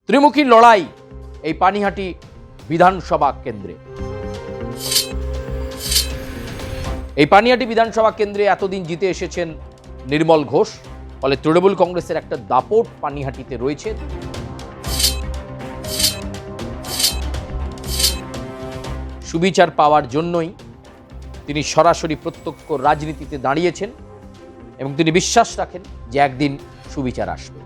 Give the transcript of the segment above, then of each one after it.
ত্রিমুখী লড়াই এই পানিহাটি বিধানসভা কেন্দ্রে। এই পানিহাটি বিধানসভা কেন্দ্রে এতদিন জিতে এসেছেন নির্মল ঘোষ, ফলে তৃণমূল কংগ্রেসের একটা দাপট পানিহাটিতে রয়েছে। সুবিচার পাওয়ার জন্যই তিনি সরাসরি প্রত্যক্ষ রাজনীতিতে দাঁড়িয়েছেন এবং তিনি বিশ্বাস রাখেন যে একদিন সুবিচার আসবে।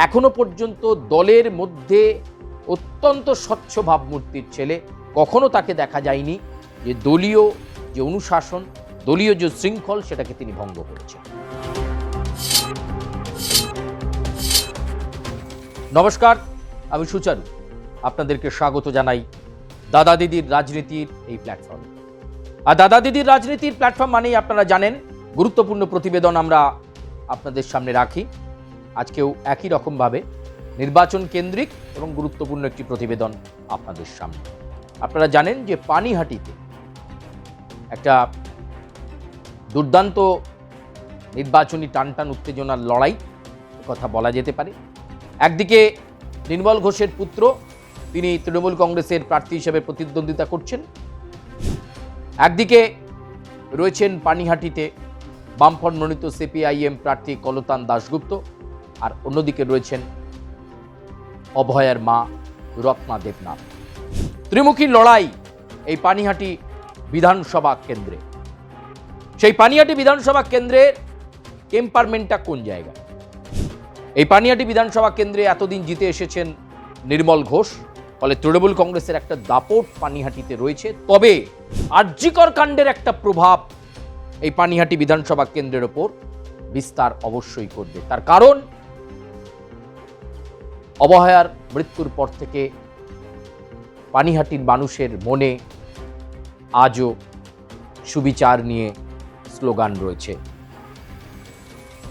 এখনো পর্যন্ত দলের মধ্যে অত্যন্ত স্বচ্ছ ভাবমূর্তির ছেলে, কখনো তাকে দেখা যায়নি যে দলীয় যে অনুশাসন, দলীয় যে শৃঙ্খল সেটাকে তিনি ভঙ্গ করেছেন। নমস্কার, আমি সুচারু, আপনাদেরকে স্বাগত জানাই দাদা দিদির রাজনীতির এই প্ল্যাটফর্মে। আর দাদা দিদির রাজনীতির প্ল্যাটফর্ম মানেই আপনারা জানেন গুরুত্বপূর্ণ প্রতিবেদন আমরা আপনাদের সামনে রাখি। আজকেও একই রকমভাবে নির্বাচন কেন্দ্রিক এবং গুরুত্বপূর্ণ একটি প্রতিবেদন আপনাদের সামনে। আপনারা জানেন যে পানিহাটিতে একটা দুর্দান্ত নির্বাচনী টানটান উত্তেজনার লড়াই কথা বলা যেতে পারে। একদিকে নির্মল ঘোষের পুত্র, তিনি তৃণমূল কংগ্রেসের প্রার্থী হিসেবে প্রতিদ্বন্দ্বিতা করছেন। একদিকে রয়েছেন পানিহাটিতে বামফ্রন্ট মনোনীত সিপিআইএম প্রার্থী কলতান দাশগুপ্ত, আর অন্যদিকে রয়েছেন অভয়ার মা রত্না দেবনাথ। ত্রিমুখী লড়াই এই পানিহাটি বিধানসভা কেন্দ্রে। সেই পানিহাটি বিধানসভা কেন্দ্রের টেম্পারমেন্টটা কোন জায়গায়? এই পানিহাটি বিধানসভা কেন্দ্রে এতদিন জিতে এসেছেন নির্মল ঘোষ, ফলে তৃণমূল কংগ্রেসের একটা দাপট পানিহাটিতে রয়েছে। তবে আরজিকর কাণ্ডের একটা প্রভাব এই পানিহাটি বিধানসভা কেন্দ্রের ওপর বিস্তার অবশ্যই করবে। তার কারণ, অভয়ার মৃত্যুর পর থেকে পানিহাটির মানুষের মনে আজও সুবিচার নিয়ে স্লোগান রয়েছে।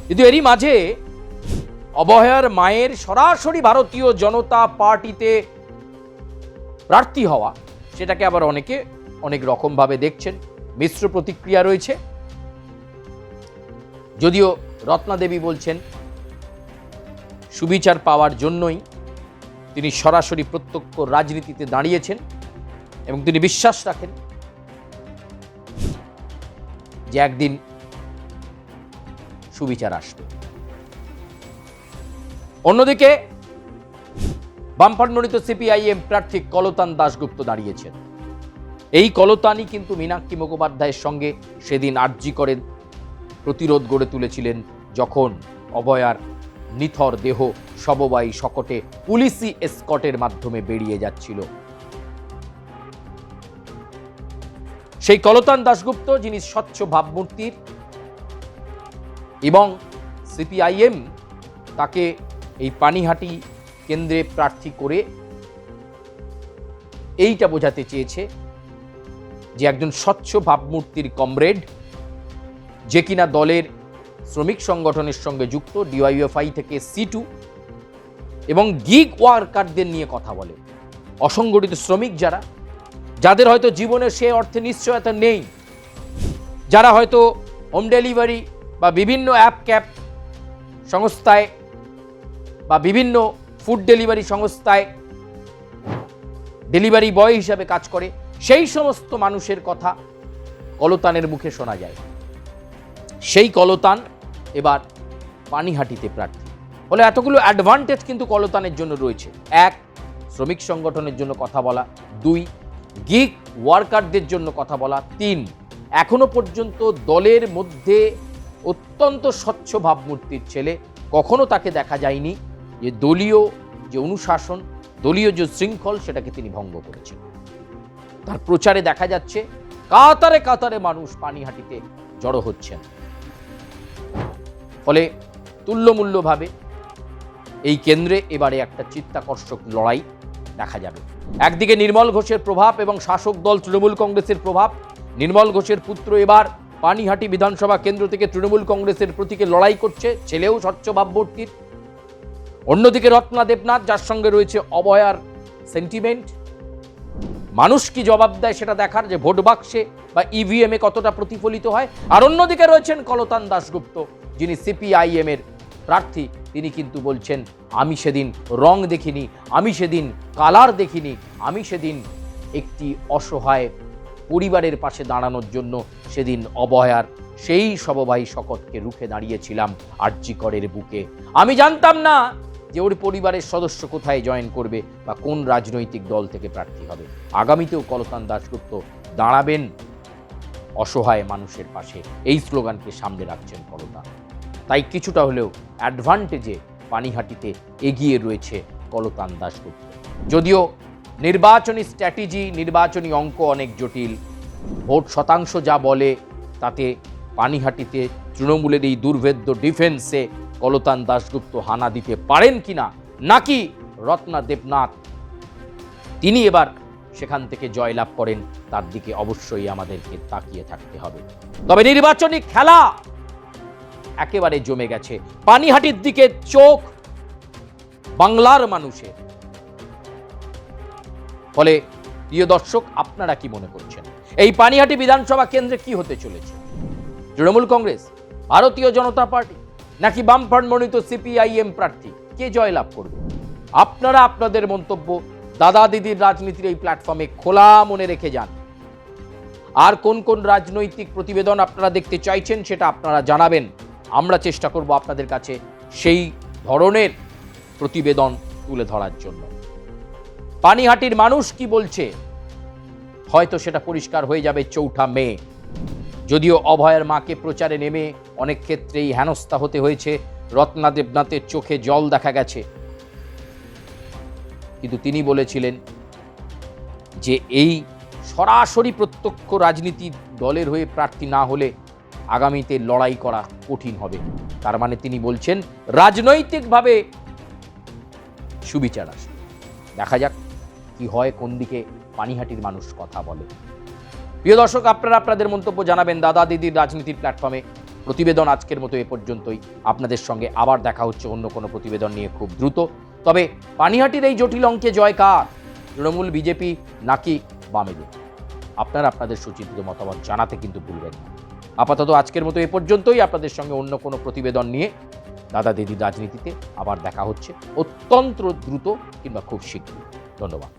কিন্তু এরই মাঝে অভয়ার মায়ের সরাসরি ভারতীয় জনতা পার্টিতে প্রার্থী হওয়া, সেটাকে আবার অনেকে অনেক রকমভাবে দেখছেন। মিশ্র প্রতিক্রিয়া রয়েছে। যদিও রত্না দেবী বলছেন সুবিচার পাওয়ার জন্যই তিনি সরাসরি প্রত্যক্ষ রাজনীতিতে দাঁড়িয়েছেন এবং তিনি বিশ্বাস রাখেন যে একদিন সুবিচার আসবে। অন্যদিকে বামফ্রন্ট মনোনীত সিপিআইএম প্রার্থী কলতান দাশগুপ্ত দাঁড়িয়েছেন। এই কলতানই কিন্তু মীনাক্ষী মুখোপাধ্যায়ের সঙ্গে সেদিন আরজিকরে প্রতিরোধ গড়ে তুলেছিলেন, যখন অভয়ার নিথর দেহ শববাহী শকটে পুলিশি এসকর্টের মাধ্যমে বেরিয়ে যাচ্ছিল। সেই কলতান দাশগুপ্ত, যিনি স্বচ্ছ ভাবমূর্তির, এবং সিপিআইএম তাকে এই পানিহাটি কেন্দ্রে প্রার্থী করে এইটা বোঝাতে চেয়েছে যে একজন স্বচ্ছ ভাবমূর্তির কমরেড, যে কিনা দলের শ্রমিক সংগঠনের সঙ্গে যুক্ত, ডিওয়াইএফআই থেকে C2, এবং গিগ ওয়ার্কারদের নিয়ে কথা বলে। অসংগঠিত শ্রমিক যাদের হয়তো জীবনে সে অর্থে নিশ্চয়তা নেই, যারা হয়তো হোম ডেলিভারি বা বিভিন্ন অ্যাপ ক্যাব সংস্থায় বা বিভিন্ন ফুড ডেলিভারি সংস্থায় ডেলিভারি বয় হিসাবে কাজ করে, সেই সমস্ত মানুষের কথা কলতানের মুখে শোনা যায়। সেই কলতান এবার পানিহাটিতে প্রার্থী। ফলে এতগুলো অ্যাডভান্টেজ কিন্তু কলতানের জন্য রয়েছে। 1, শ্রমিক সংগঠনের জন্য কথা বলা। 2, গিগ ওয়ার্কারদের জন্য কথা বলা। 3, এখনো পর্যন্ত দলের মধ্যে অত্যন্ত স্বচ্ছ ভাবমূর্তির ছেলে, কখনো তাকে দেখা যায়নি যে দলীয় যে অনুশাসন, দলীয় যে শৃঙ্খল সেটাকে তিনি ভঙ্গ করেছেন। তার প্রচারে দেখা যাচ্ছে কাতারে কাতারে মানুষ পানিহাটিতে জড়ো হচ্ছেন। ফলে তুল্যমূল্যভাবে এই কেন্দ্রে এবারে একটা চিত্তাকর্ষক লড়াই দেখা যাবে। একদিকে নির্মল ঘোষের প্রভাব এবং শাসক দল তৃণমূল কংগ্রেসের প্রভাব। নির্মল ঘোষের পুত্র এবার পানিহাটি বিধানসভা কেন্দ্র থেকে তৃণমূল কংগ্রেসের প্রতীকে লড়াই করছে, ছেলেও স্বচ্ছ ভাবমূর্তির। অন্যদিকে রত্না দেবনাথ, যার সঙ্গে রয়েছে অভয়ার সেন্টিমেন্ট। মানুষ কি জবাব দেয় সেটা দেখার, যে ভোট বাক্সে বা ইভিএমে কতটা প্রতিফলিত হয়। আর অন্যদিকে রয়েছেন কলতান দাশগুপ্ত, যিনি সিপিআইএম এর প্রার্থী তিনি কিন্তু বলছেন, আমি সেদিন রং দেখিনি, আমি সেদিন কালার দেখিনি, আমি সেদিন একটি অসহায় পরিবারের পাশে দাঁড়ানোর জন্য সেদিন অবহেলার সেই সমবায়ী শকটকে রুখে দাঁড়িয়েছিলাম আরজি করের বুকে। আমি জানতাম না যে ওর পরিবারের সদস্য কোথায় জয়েন করবে বা কোন রাজনৈতিক দল থেকে প্রার্থী হবে। আগামীতেও কলতান দাশগুপ্ত দাঁড়াবেন অসহায় মানুষের পাশে, এই স্লোগানকে সামনে রাখছেন কলতান। তাই কিছুটা হলেও অ্যাডভান্টেজে পানিহাটিতে এগিয়ে রয়েছে কলতান দাশগুপ্ত। যদিও নির্বাচনী স্ট্র্যাটেজি, নির্বাচনী অঙ্ক অনেক জটিল, ভোট শতাংশ যা বলে তাতে পানিহাটিতে তৃণমূলের এই দুর্ভেদ্য ডিফেন্সে কলতান দাশগুপ্ত হানা দিতে পারেন কিনা, নাকি রত্না দেবনাথ তিনি এবার সেখান থেকে জয়লাভ করেন, তার দিকে অবশ্যই আমাদেরকে তাকিয়ে থাকতে হবে। তবে নির্বাচনী খেলা একেবারে জমে গেছে। পানিহাটির দিকে চোখ বাংলার মানুষের। ফলে প্রিয় দর্শক, আপনারা কি মনে করছেন এই পানিহাটি বিধানসভা কেন্দ্রে কি হতে চলেছে? তৃণমূল কংগ্রেস, ভারতীয় জনতা পার্টি নাকি বামফ্রন্ট মনোনীত সিপিআইএম প্রার্থী, কে জয়লাভ করবে? আপনারা আপনাদের মন্তব্য দাদা দিদির রাজনীতির এই প্ল্যাটফর্মে খোলা মনে রেখে যান। আর কোন কোন রাজনৈতিক প্রতিবেদন আপনারা দেখতে চাইছেন সেটা আপনারা জানাবেন। আমরা চেষ্টা করব আপনাদের কাছে সেই ধরনের প্রতিবেদন তুলে ধরার জন্য। পানিহাটির মানুষ কি বলছে হয়তো সেটা পরিষ্কার হয়ে যাবে 4 মে। যদিও অভয়ের মাকে প্রচারে নেমে অনেক ক্ষেত্রেই হেনস্থা হতে হয়েছে, রত্না দেবনাথের চোখে জল দেখা গেছে, কিন্তু তিনি বলেছিলেন যে এই সরাসরি প্রত্যক্ষ রাজনীতি দলের হয়ে প্রার্থী না হলে আগামীতে লড়াই করা কঠিন হবে। তার মানে তিনি বলছেন রাজনৈতিকভাবে সুবিচার আসবে। দেখা যাক কি হয়, কোন দিকে পানিহাটির মানুষ কথা বলে। প্রিয় দর্শক, আপনারা আপনাদের মন্তব্য জানাবেন দাদা দিদির রাজনীতির প্ল্যাটফর্মে। প্রতিবেদন আজকের মতো এ পর্যন্তই। আপনাদের সঙ্গে আবার দেখা হচ্ছে অন্য কোনো প্রতিবেদন নিয়ে খুব দ্রুত। তবে পানিহাটির এই জটিল অঙ্কে জয় কার, তৃণমূল, বিজেপি নাকি বামেদের? আপনারা আপনাদের সুচিন্তিত মতামত জানাতে কিন্তু ভুলবেন না। আপাতত আজকের মতো এ পর্যন্তই। আপনাদের সঙ্গে অন্য কোনো প্রতিবেদন নিয়ে দাদা দিদির রাজনীতিতে আবার দেখা হচ্ছে অত্যন্ত দ্রুত কিংবা খুব শীঘ্রই। ধন্যবাদ।